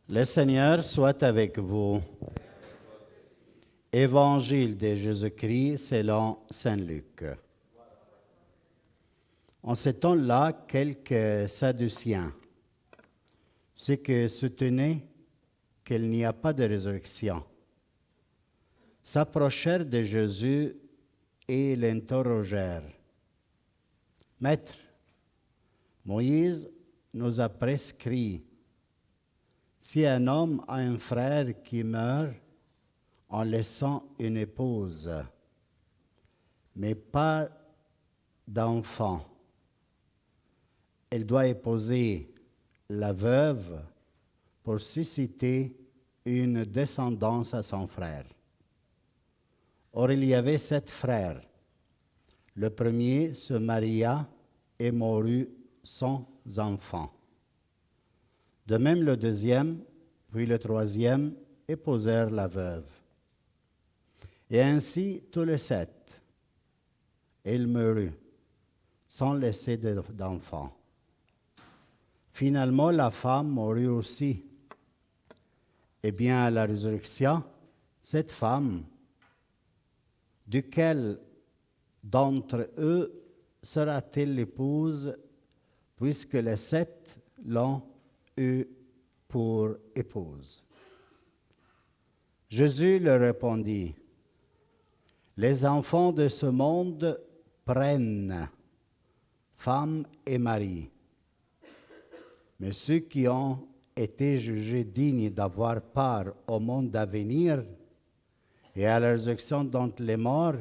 Le Seigneur soit avec vous. Évangile de Jésus-Christ selon Saint Luc. En ce temps-là, quelques Sadduciens, ceux qui soutenaient qu'il n'y a pas de résurrection, s'approchèrent de Jésus et l'interrogèrent. « Maître, Moïse nous a prescrit, si un homme a un frère qui meurt en laissant une épouse, mais pas d'enfant, elle doit épouser la veuve pour susciter une descendance à son frère. Or, il y avait 7 frères. Le premier se maria et mourut sans enfant. De même, le deuxième, puis le troisième, épousèrent la veuve. Et ainsi, tous les 7. Et il mourut, sans laisser d'enfant. Finalement, la femme mourut aussi. Eh bien, à la résurrection, cette femme, duquel d'entre eux sera-t-elle l'épouse, puisque les 7 l'ont eue pour épouse? Jésus leur répondit, « Les enfants de ce monde prennent femme et mari, mais ceux qui ont été jugés dignes d'avoir part au monde à venir et à la résurrection d'entre les morts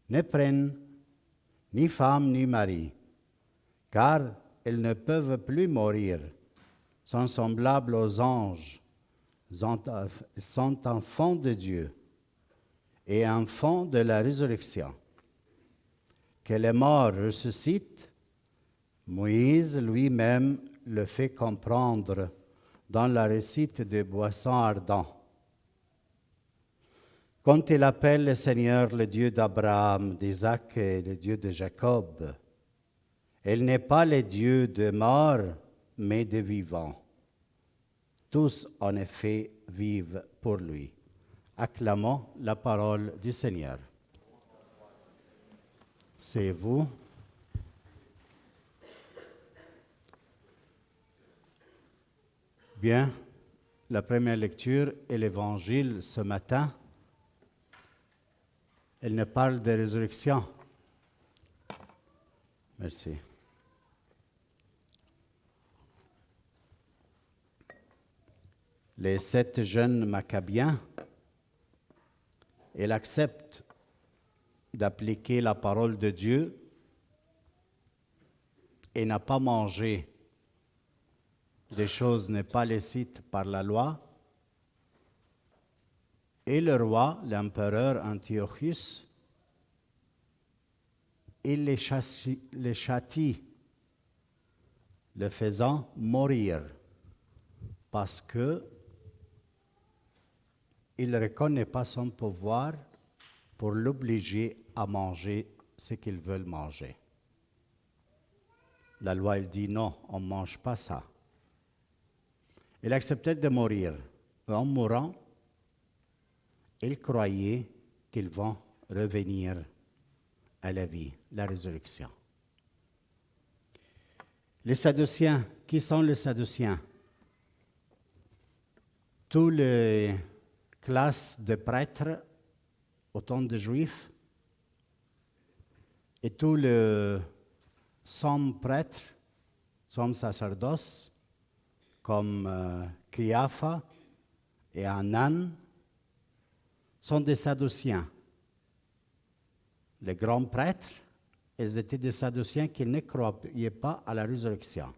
ne prennent ni femme ni mari, car ils ne peuvent plus mourir, sont semblables aux anges, sont enfants de Dieu et enfants de la résurrection. Que les morts ressuscitent, Moïse lui-même le fait comprendre dans la récite de Boisson ardent. Quand il appelle le Seigneur le Dieu d'Abraham, d'Isaac et le Dieu de Jacob, il n'est pas le Dieu des morts, mais des vivants. Tous, en effet, vivent pour lui. Acclamons la parole du Seigneur. C'est vous. Bien, la première lecture est l'Évangile ce matin. Elle ne parle de résurrection. Merci. Les 7 jeunes Maccabiens, ils acceptent d'appliquer la parole de Dieu et n'a pas mangé des choses n'est pas licites par la loi. Et le roi, l'empereur Antiochus, il les châtie, le faisant mourir, parce que il ne reconnaît pas son pouvoir pour l'obliger à manger ce qu'ils veulent manger. La loi, elle dit non, on ne mange pas ça. Il acceptait de mourir. En mourant, il croyait qu'ils vont revenir à la vie, la résurrection. Les Sadduciens, qui sont les Sadduciens? Toutes les classes de prêtres au temps des Juifs et tous les sommes prêtres, sommes sacerdoces, comme Caiapha et Hanan, sont des Sadduciens. Les grands prêtres, ils étaient des Sadduciens qui ne croyaient pas à la résurrection.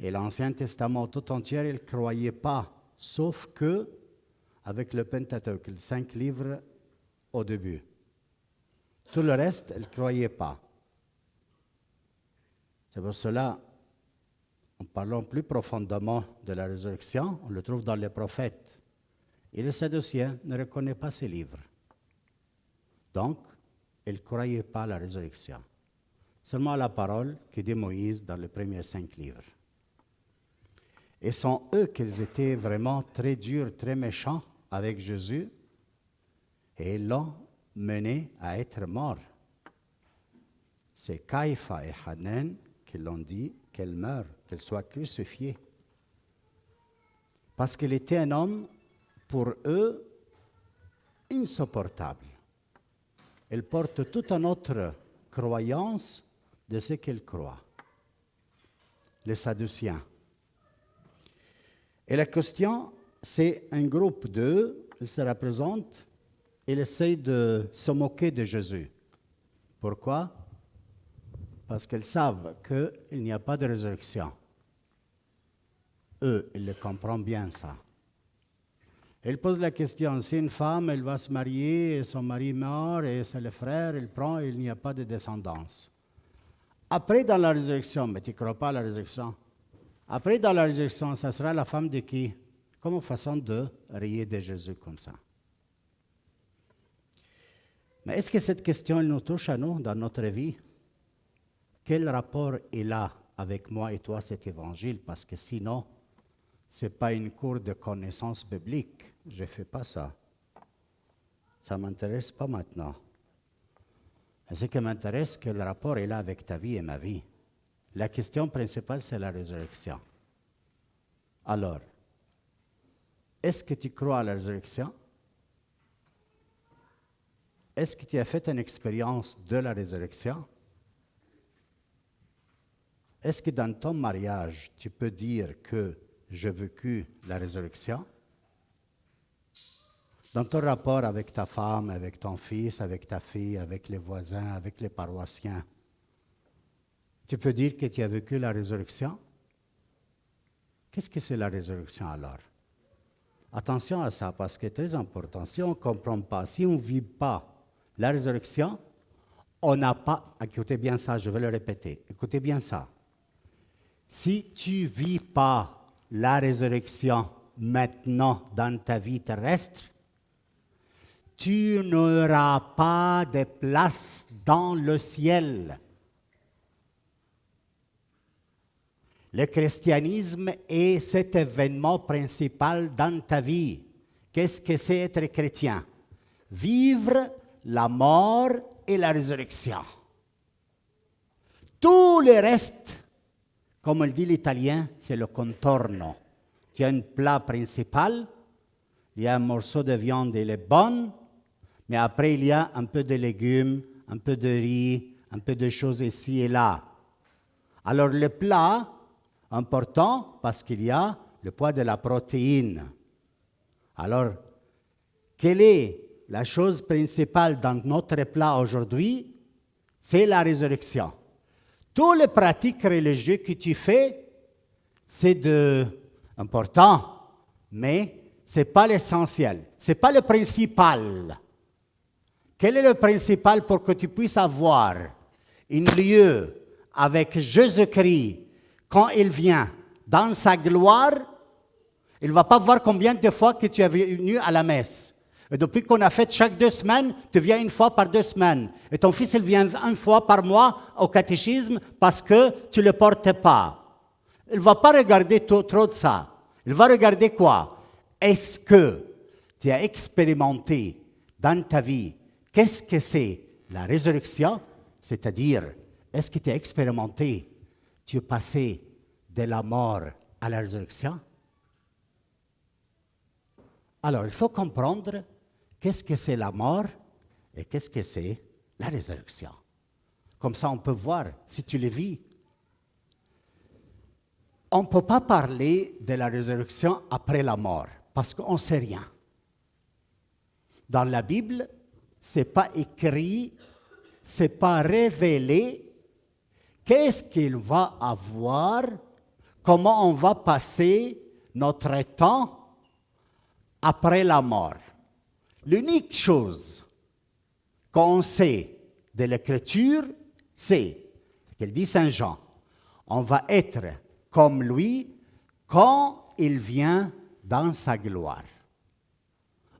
Et l'Ancien Testament tout entier, ils ne croyaient pas, sauf que avec le Pentateuque, les 5 livres au début. Tout le reste, ils ne croyaient pas. C'est pour cela, en parlant plus profondément de la résurrection, on le trouve dans les prophètes. Et les Sadduciens ne reconnaissent pas ces livres. Donc, ils ne croyaient pas à la résurrection. Seulement à la parole que dit Moïse dans les premiers 5 livres. Et sont eux qu'ils étaient vraiment très durs, très méchants avec Jésus. Et ils l'ont mené à être mort. C'est Caïpha et Hanan qui l'ont dit qu'elle meure, qu'elle soit crucifiée. Parce qu'il était un homme, pour eux, insupportable. Il porte toute une autre croyance de ce qu'il croit. Les Sadduciens. Et la question, c'est un groupe d'eux, ils se représentent, ils essayent de se moquer de Jésus. Pourquoi? Parce qu'ils savent qu'il n'y a pas de résurrection. Eux, ils le comprennent bien ça. Ils posent la question, si une femme, elle va se marier, et son mari meurt, et c'est le frère, il prend, et il n'y a pas de descendance. Après, dans la résurrection, mais tu ne crois pas à la résurrection. Après, dans la résurrection, ça sera la femme de qui? Comme une façon de rire de Jésus comme ça. Mais est-ce que cette question elle nous touche à nous dans notre vie? Quel rapport est là avec moi et toi cet évangile? Parce que sinon, ce n'est pas une cour de connaissances bibliques. Je ne fais pas ça. Ça ne m'intéresse pas maintenant. Et ce qui m'intéresse, c'est que le rapport est là avec ta vie et ma vie. La question principale, c'est la résurrection. Alors, est-ce que tu crois à la résurrection? Est-ce que tu as fait une expérience de la résurrection? Est-ce que dans ton mariage, tu peux dire que j'ai vécu la résurrection? Dans ton rapport avec ta femme, avec ton fils, avec ta fille, avec les voisins, avec les paroissiens, tu peux dire que tu as vécu la résurrection? Qu'est-ce que c'est la résurrection alors? Attention à ça, parce que c'est très important. Si on ne comprend pas, si on ne vit pas la résurrection, on n'a pas... Écoutez bien ça, je vais le répéter. Écoutez bien ça. Si tu ne vis pas la résurrection maintenant dans ta vie terrestre, tu n'auras pas de place dans le ciel. Le christianisme est cet événement principal dans ta vie. Qu'est-ce que c'est être chrétien? Vivre la mort et la résurrection. Tout le reste, comme le dit l'italien, c'est le contorno. Tu as un plat principal, il y a un morceau de viande, il est bon, mais après il y a un peu de légumes, un peu de riz, un peu de choses ici et là. Alors le plat, important parce qu'il y a le poids de la protéine. Alors, quelle est la chose principale dans notre plat aujourd'hui? C'est la résurrection. Toutes les pratiques religieuses que tu fais, c'est important, mais ce n'est pas l'essentiel, ce n'est pas le principal. Quel est le principal pour que tu puisses avoir un lieu avec Jésus-Christ quand il vient dans sa gloire? Il ne va pas voir combien de fois que tu es venu à la messe. Et depuis qu'on a fait chaque 2 semaines, tu viens une fois par 2 semaines. Et ton fils, il vient une fois par mois au catéchisme parce que tu ne le portes pas. Il ne va pas regarder trop de ça. Il va regarder quoi? Est-ce que tu as expérimenté dans ta vie qu'est-ce que c'est la résurrection? C'est-à-dire, est-ce que tu as expérimenté, tu es passé de la mort à la résurrection? Alors, il faut comprendre qu'est-ce que c'est la mort et qu'est-ce que c'est la résurrection. Comme ça, on peut voir si tu le vis. On ne peut pas parler de la résurrection après la mort, parce qu'on ne sait rien. Dans la Bible, ce n'est pas écrit, ce n'est pas révélé. Qu'est-ce qu'il va avoir? Comment on va passer notre temps après la mort? L'unique chose qu'on sait de l'Écriture, c'est ce qu'il dit Saint Jean. On va être comme lui quand il vient dans sa gloire.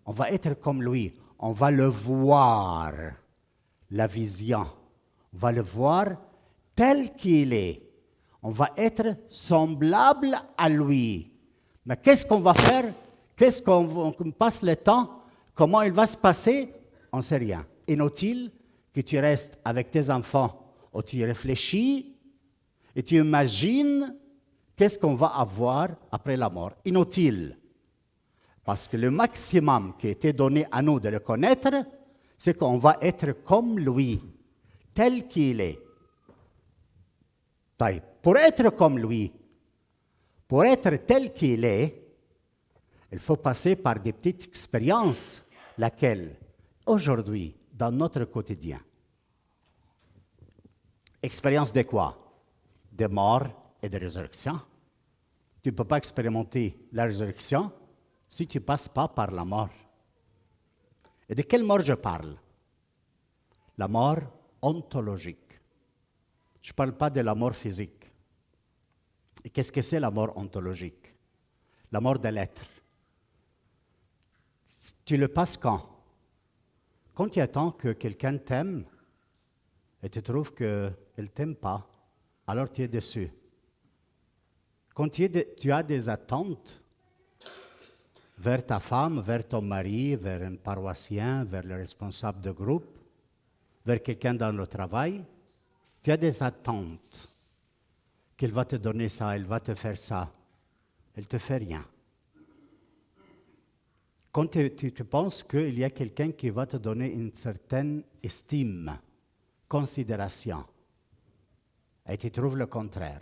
On va être comme lui. On va le voir, la vision. On va le voir tel qu'il est. On va être semblable à lui. Mais qu'est-ce qu'on va faire? Qu'est-ce qu'on passe le temps? Comment il va se passer? On ne sait rien. Inutile que tu restes avec tes enfants ou tu réfléchis et tu imagines qu'est-ce qu'on va avoir après la mort. Inutile. Parce que le maximum qui a été donné à nous de le connaître, c'est qu'on va être comme lui, tel qu'il est. Pour être comme lui, pour être tel qu'il est, il faut passer par des petites expériences, laquelle, aujourd'hui, dans notre quotidien. Expérience de quoi? De mort et de résurrection. Tu ne peux pas expérimenter la résurrection si tu ne passes pas par la mort. Et de quelle mort je parle? La mort ontologique. Je ne parle pas de la mort physique. Et qu'est-ce que c'est la mort ontologique? La mort de l'être. Tu le passes quand? Quand tu attends que quelqu'un t'aime et tu trouves qu'il ne t'aime pas, alors tu es déçu. Quand tu as des attentes vers ta femme, vers ton mari, vers un paroissien, vers le responsable de groupe, vers quelqu'un dans le travail, tu as des attentes qu'il va te donner ça, il va te faire ça. Il ne te fait rien. Quand tu penses qu'il y a quelqu'un qui va te donner une certaine estime, considération, et tu trouves le contraire.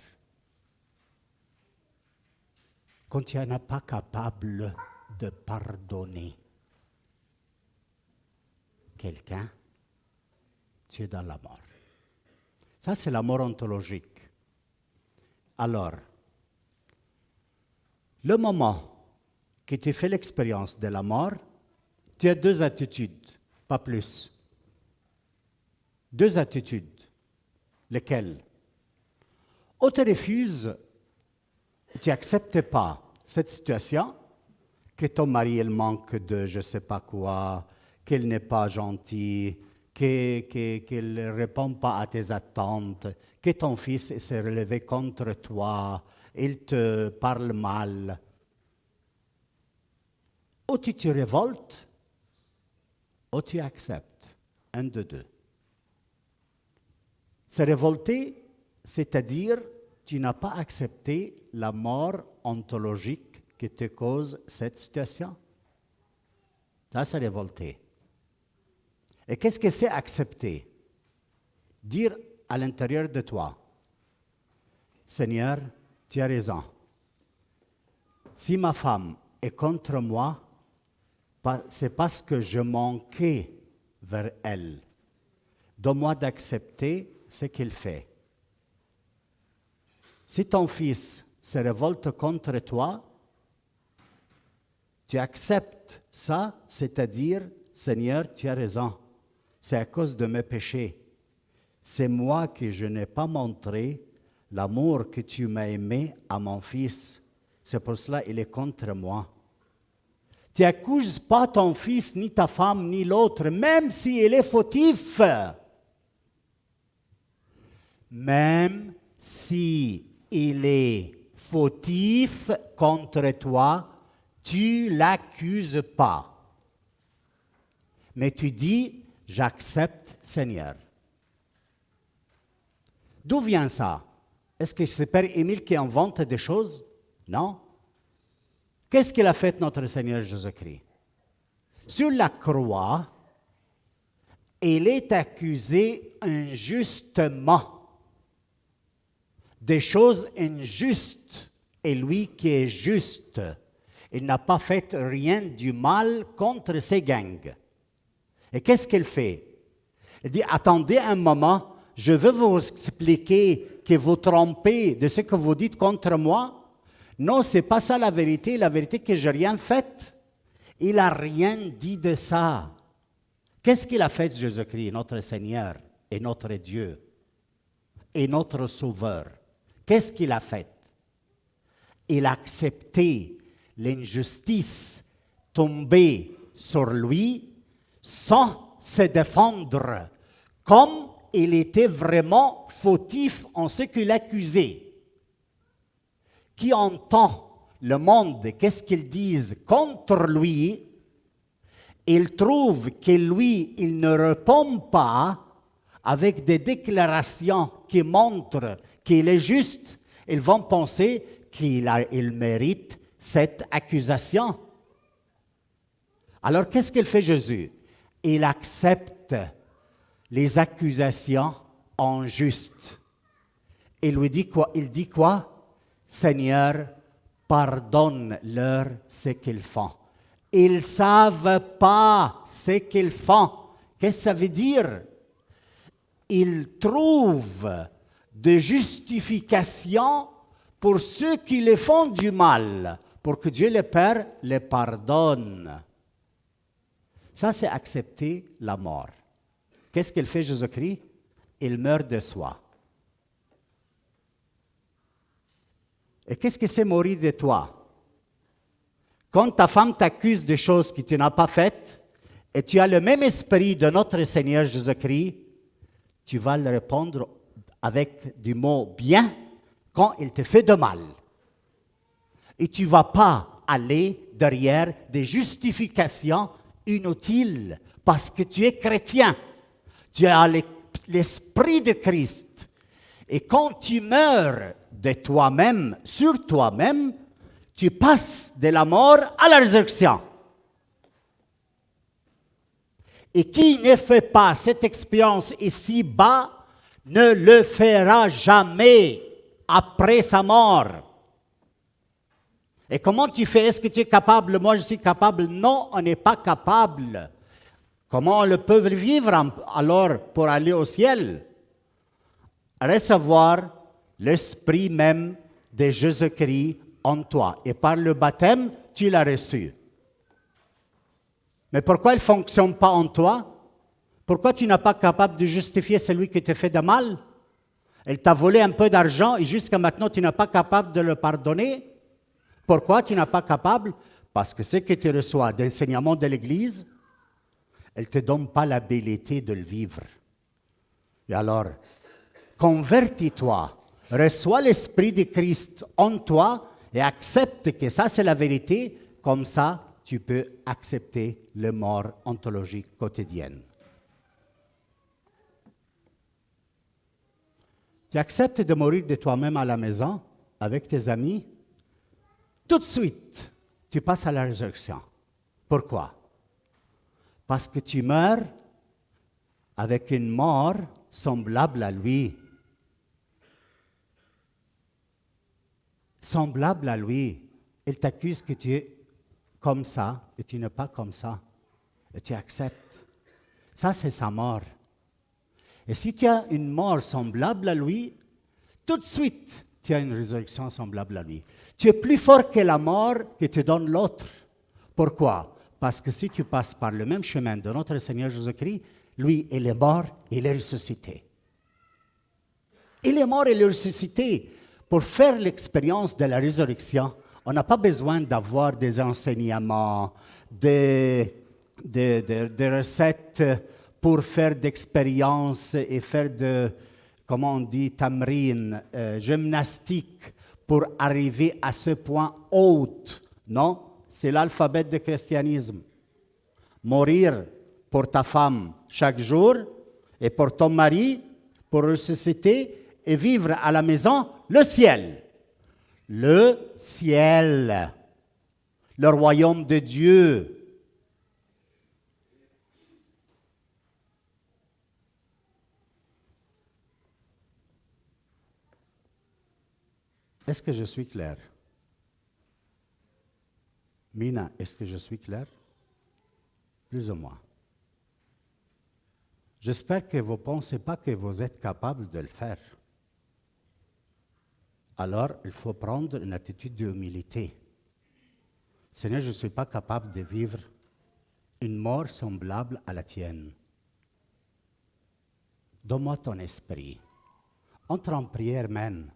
Quand tu n'es pas capable de pardonner quelqu'un, tu es dans la mort. Ça, c'est la mort ontologique. Alors, le moment que tu fais l'expérience de la mort, tu as deux attitudes, pas plus. Deux attitudes. Lesquelles? Ou tu refuses, tu n'acceptes pas cette situation, que ton mari il manque de je ne sais pas quoi, qu'il n'est pas gentil, qu'il ne répond pas à tes attentes, que ton fils s'est relevé contre toi, il te parle mal. Ou tu te révoltes, ou tu acceptes. Un de deux. Se révolter, c'est-à-dire tu n'as pas accepté la mort ontologique qui te cause cette situation. Ça, c'est révolter. Et qu'est-ce que c'est accepter? Dire à l'intérieur de toi, Seigneur, tu as raison. Si ma femme est contre moi, c'est parce que je manquais vers elle. Donne-moi d'accepter ce qu'il fait. Si ton fils se révolte contre toi, tu acceptes ça, c'est-à-dire, Seigneur, tu as raison. C'est à cause de mes péchés. C'est moi que je n'ai pas montré l'amour que tu m'as aimé à mon fils. C'est pour cela qu'il est contre moi. Tu n'accuses pas ton fils, ni ta femme, ni l'autre, même s'il est fautif. Même s'il est fautif contre toi, tu ne l'accuses pas. Mais tu dis, j'accepte, Seigneur. D'où vient ça? Est-ce que c'est Père Émile qui invente des choses? Non. Qu'est-ce qu'il a fait notre Seigneur Jésus-Christ? Sur la croix, il est accusé injustement des choses injustes, et lui qui est juste, il n'a pas fait rien du mal contre ses gangs. Et qu'est-ce qu'il fait? Il dit, attendez un moment, je veux vous expliquer que vous trompez de ce que vous dites contre moi. Non, ce n'est pas ça la vérité que je n'ai rien fait. Il n'a rien dit de ça. Qu'est-ce qu'il a fait, Jésus-Christ, notre Seigneur et notre Dieu et notre Sauveur? Qu'est-ce qu'il a fait? Il a accepté l'injustice tombée sur lui sans se défendre, comme il était vraiment fautif en ce qu'il accusait. Qui entend le monde, qu'est-ce qu'ils disent contre lui, il trouve que lui, il ne répond pas avec des déclarations qui montrent qu'il est juste, ils vont penser qu'il mérite cette accusation. Alors, qu'est-ce qu'il fait Jésus? Il accepte les accusations injustes. Il lui dit quoi? Il dit quoi? Seigneur, pardonne-leur ce qu'ils font. Ils ne savent pas ce qu'ils font. Qu'est-ce que ça veut dire? Ils trouvent des justifications pour ceux qui les font du mal, pour que Dieu le Père les pardonne. Ça, c'est accepter la mort. Qu'est-ce qu'il fait Jésus-Christ? Il meurt de soi. Et qu'est-ce que c'est mourir de toi? Quand ta femme t'accuse de choses que tu n'as pas faites, et tu as le même esprit de notre Seigneur Jésus-Christ, tu vas le répondre avec du mot bien quand il te fait de mal. Et tu ne vas pas aller derrière des justifications inutiles parce que tu es chrétien. Tu as l'esprit de Christ. Et quand tu meurs de toi-même, sur toi-même, tu passes de la mort à la résurrection. Et qui ne fait pas cette expérience ici-bas ne le fera jamais après sa mort. Et comment tu fais? Est-ce que tu es capable? Moi, je suis capable. Non, on n'est pas capable. Comment on le peut vivre alors pour aller au ciel? Recevoir l'esprit même de Jésus-Christ en toi. Et par le baptême, tu l'as reçu. Mais pourquoi il ne fonctionne pas en toi? Pourquoi tu n'es pas capable de justifier celui qui te fait de mal? Elle t'a volé un peu d'argent et jusqu'à maintenant, tu n'es pas capable de le pardonner. Pourquoi tu n'es pas capable? Parce que ce que tu reçois d'enseignement de l'Église, elle ne te donne pas l'habilité de le vivre. Et alors, convertis-toi, reçois l'Esprit de Christ en toi et accepte que ça, c'est la vérité. Comme ça, tu peux accepter les morts ontologiques quotidiennes. Tu acceptes de mourir de toi-même à la maison, avec tes amis, tout de suite, tu passes à la résurrection. Pourquoi? Parce que tu meurs avec une mort semblable à lui. Semblable à lui. Il t'accuse que tu es comme ça et tu n'es pas comme ça. Et tu acceptes. Ça, c'est sa mort. Et si tu as une mort semblable à lui, tout de suite, tu as une résurrection semblable à lui. Tu es plus fort que la mort que te donne l'autre. Pourquoi? Parce que si tu passes par le même chemin de notre Seigneur Jésus-Christ, lui, il est mort, il est ressuscité. Il est mort, il est ressuscité. Pour faire l'expérience de la résurrection, on n'a pas besoin d'avoir des enseignements, des recettes pour faire d'expériences et faire de, comment on dit, tamrin, gymnastique, pour arriver à ce point haut. Non, c'est l'alphabet du christianisme. Mourir pour ta femme chaque jour et pour ton mari, pour ressusciter et vivre à la maison le ciel. Le ciel. Le royaume de Dieu. Est-ce que je suis clair? Mina, est-ce que je suis clair? Plus ou moins. J'espère que vous ne pensez pas que vous êtes capable de le faire. Alors, il faut prendre une attitude d'humilité. Seigneur, je ne suis pas capable de vivre une mort semblable à la tienne. Donne-moi ton esprit. Entre en prière, man.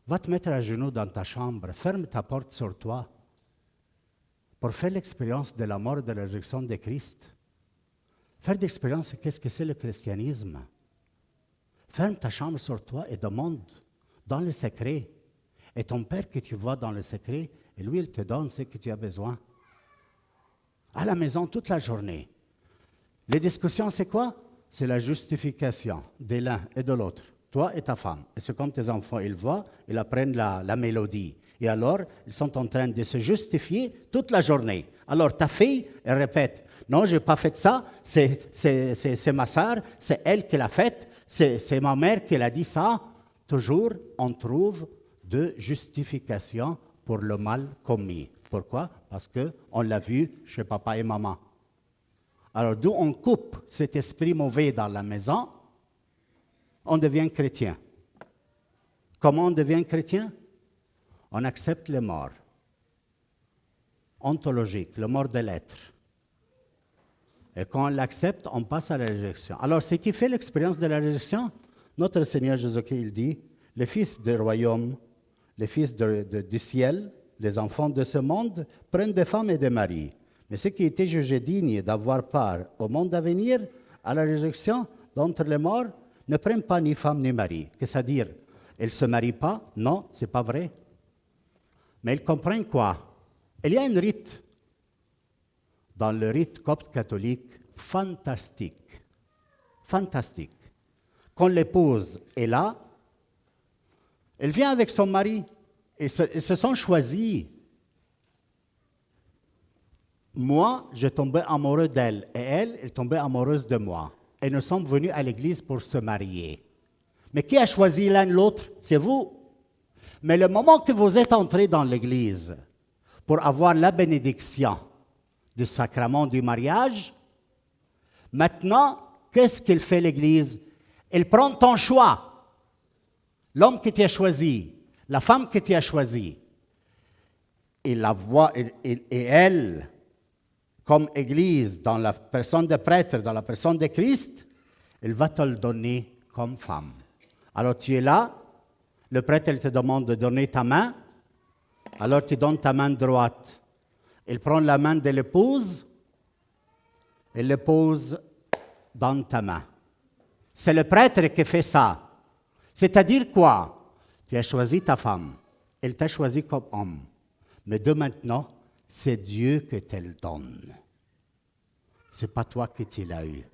Va te mettre à genoux dans ta chambre, ferme ta porte sur toi pour faire l'expérience de la mort et de la résurrection de Christ. Faire l'expérience de qu'est-ce que c'est le christianisme. Ferme ta chambre sur toi et demande dans le secret. Et ton Père que tu vois dans le secret, et lui, il te donne ce que tu as besoin. À la maison, toute la journée. Les discussions, c'est quoi? C'est la justification de l'un et de l'autre, toi et ta femme. Et c'est comme tes enfants, ils voient, ils apprennent la mélodie. Et alors, ils sont en train de se justifier toute la journée. Alors, ta fille, elle répète, non, je n'ai pas fait ça, c'est ma sœur, c'est elle qui l'a fait, c'est ma mère qui l'a dit ça. Toujours, on trouve de justification pour le mal commis. Pourquoi? Parce qu'on l'a vu chez papa et maman. Alors, d'où on coupe cet esprit mauvais dans la maison, on devient chrétien. Comment on devient chrétien? On accepte les morts ontologiques, le mort de l'être. Et quand on l'accepte, on passe à la réjection. Alors, ce qui fait l'expérience de la réjection, notre Seigneur Jésus-Christ, il dit, les fils du royaume, les fils du ciel, les enfants de ce monde, prennent des femmes et des maris. Mais ceux qui étaient jugés dignes d'avoir part au monde à venir, à la résurrection d'entre les morts, ne prennent pas ni femme ni mari. Qu'est-ce à dire? Ils ne se marient pas? Non, ce n'est pas vrai. Mais ils comprennent quoi? Il y a un rite, dans le rite copte catholique, fantastique. Fantastique. Quand l'épouse est là, elle vient avec son mari. Ils se sont choisis. Moi, je tombais amoureux d'elle et elle est tombée amoureuse de moi. Et nous sommes venus à l'église pour se marier. Mais qui a choisi l'un l'autre? C'est vous. Mais le moment que vous êtes entrés dans l'église pour avoir la bénédiction du sacrement du mariage, maintenant, qu'est-ce qu'il fait l'église? Elle prend ton choix. L'homme que tu as choisi, la femme que tu as choisie. Et la voix, et elle, comme Église, dans la personne de prêtre, dans la personne de Christ, elle va te le donner comme femme. Alors tu es là, le prêtre il te demande de donner ta main, alors tu donnes ta main droite. Il prend la main de l'épouse et le pose dans ta main. C'est le prêtre qui fait ça. C'est-à-dire quoi? Tu as choisi ta femme, elle t'a choisi comme homme. Mais de maintenant, c'est Dieu qui te le donne. Ce n'est pas toi qui tu l'as eu.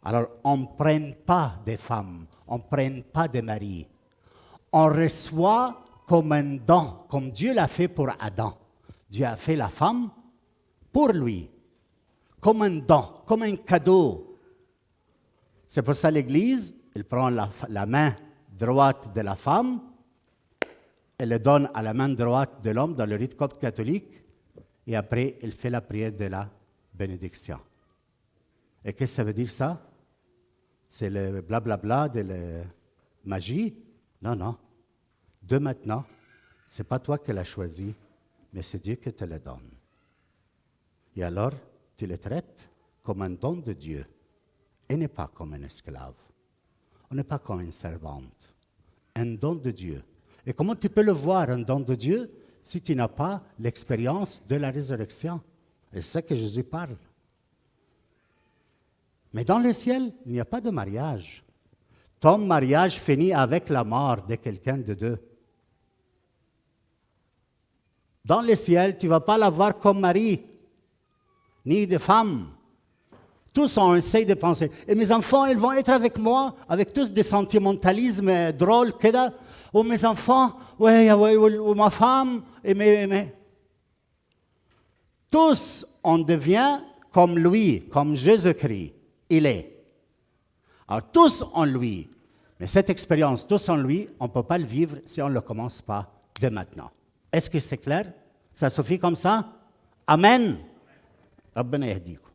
Alors, on ne prenne pas des femmes, on ne prenne pas des maris. On reçoit comme un don, comme Dieu l'a fait pour Adam. Dieu a fait la femme pour lui, comme un don, comme un cadeau. C'est pour ça l'Église, elle prend la main droite de la femme, elle le donne à la main droite de l'homme dans le rite copte catholique, et après, elle fait la prière de la bénédiction. Et qu'est-ce que ça veut dire ça? C'est le blablabla de la magie? Non, non. De maintenant, ce n'est pas toi qui l'as choisi, mais c'est Dieu qui te le donne. Et alors, tu le traites comme un don de Dieu, et n'est pas comme un esclave. On n'est pas comme une servante. Un don de Dieu. Et comment tu peux le voir, un don de Dieu, si tu n'as pas l'expérience de la résurrection? Et c'est ça que Jésus parle. Mais dans le ciel, il n'y a pas de mariage. Ton mariage finit avec la mort de quelqu'un de deux. Dans le ciel, tu ne vas pas l'avoir comme mari, ni de femme. Tous on essaie de penser. Et mes enfants, ils vont être avec moi, avec tous des sentimentalismes drôles. Ou mes enfants, ou ma femme, et tous, on devient comme lui, comme Jésus-Christ. Il est. Alors, tous en lui. Mais cette expérience, tous en lui, on ne peut pas le vivre si on ne le commence pas dès maintenant. Est-ce que c'est clair? Ça suffit comme ça? Amen. ربنا يهديكم.